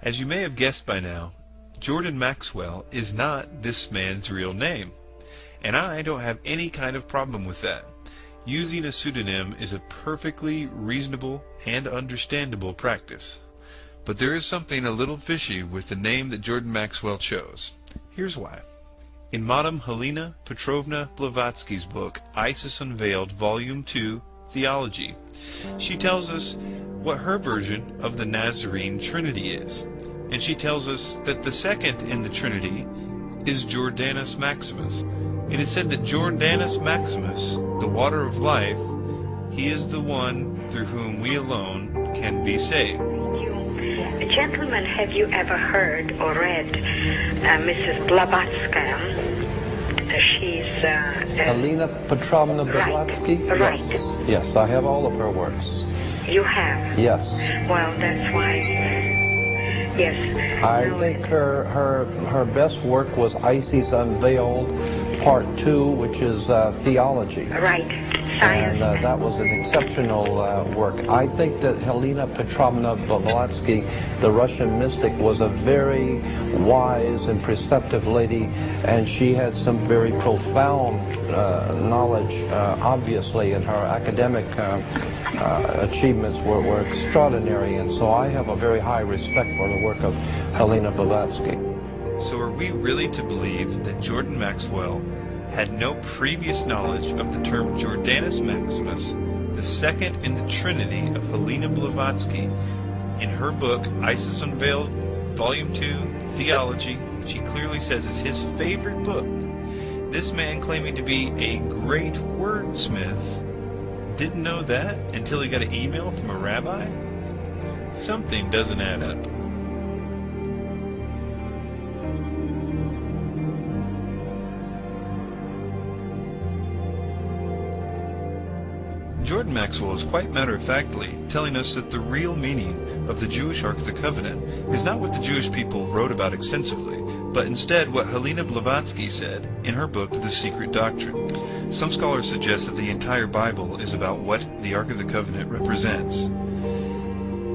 As you may have guessed by now, Jordan Maxwell is not this man's real name, and I don't have any kind of problem with that. Using a pseudonym is a perfectly reasonable and understandable practice. But there is something a little fishy with the name that Jordan Maxwell chose. Here's why. In Madame Helena Petrovna Blavatsky's book, Isis Unveiled, Volume 2, Theology, she tells us what her version of the Nazarene Trinity is. And she tells us that the second in the Trinity is Jordanus Maximus. It is said that Jordanus Maximus, the water of life, he is the one through whom we alone can be saved. Gentlemen, have you ever heard or read Mrs. Blavatsky? She's Helena Petrovna Blavatsky? Right. Yes, I have all of her works. You have? Yes. Well, that's why. Yes. I think her best work was Isis Unveiled, Part 2, which is theology. Right. And that was an exceptional work. I think that Helena Petrovna Blavatsky, the Russian mystic, was a very wise and perceptive lady, and she had some very profound knowledge, obviously, and her academic achievements were extraordinary, and so I have a very high respect for the work of Helena Blavatsky. So are we really to believe that Jordan Maxwell had no previous knowledge of the term Jordanus Maximus, the second in the Trinity of Helena Blavatsky, in her book Isis Unveiled, Volume 2, Theology, which he clearly says is his favorite book? This man, claiming to be a great wordsmith, didn't know that until he got an email from a rabbi? Something doesn't add up. Jordan Maxwell is quite matter-of-factly telling us that the real meaning of the Jewish Ark of the Covenant is not what the Jewish people wrote about extensively, but instead what Helena Blavatsky said in her book, The Secret Doctrine. Some scholars suggest that the entire Bible is about what the Ark of the Covenant represents.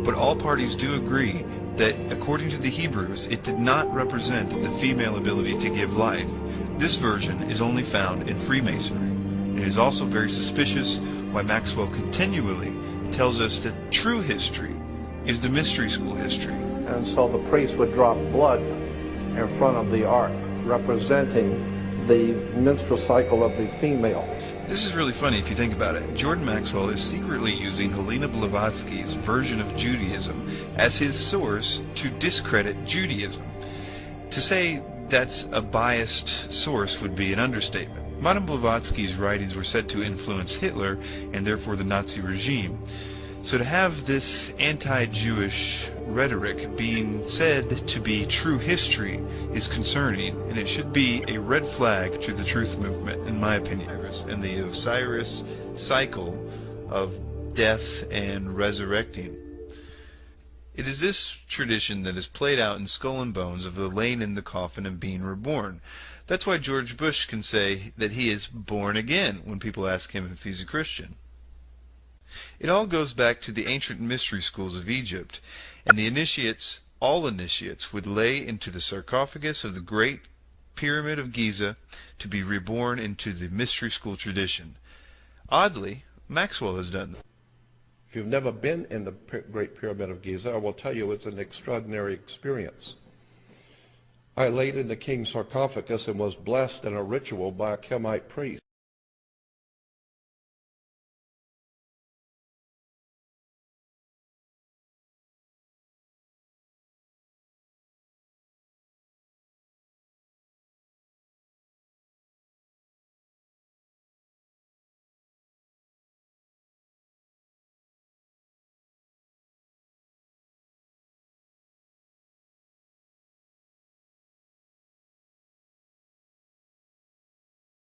But all parties do agree that, according to the Hebrews, it did not represent the female ability to give life. This version is only found in Freemasonry. It is also very suspicious why Maxwell continually tells us that true history is the mystery school history. And so the priest would drop blood in front of the ark, representing the menstrual cycle of the female. This is really funny if you think about it. Jordan Maxwell is secretly using Helena Blavatsky's version of Judaism as his source to discredit Judaism. To say that's a biased source would be an understatement. Madame Blavatsky's writings were said to influence Hitler and therefore the Nazi regime. So to have this anti-Jewish rhetoric being said to be true history is concerning, and it should be a red flag to the truth movement, in my opinion. And the Osiris cycle of death and resurrecting. It is this tradition that is played out in Skull and Bones of the laying in the coffin and being reborn. That's why George Bush can say that he is born again when people ask him if he's a Christian. It all goes back to the ancient mystery schools of Egypt, and the initiates, all initiates, would lay into the sarcophagus of the Great Pyramid of Giza to be reborn into the mystery school tradition. Oddly, Maxwell has done that. If you've never been in the Great Pyramid of Giza, I will tell you it's an extraordinary experience. I laid in the king's sarcophagus and was blessed in a ritual by a Kemite priest.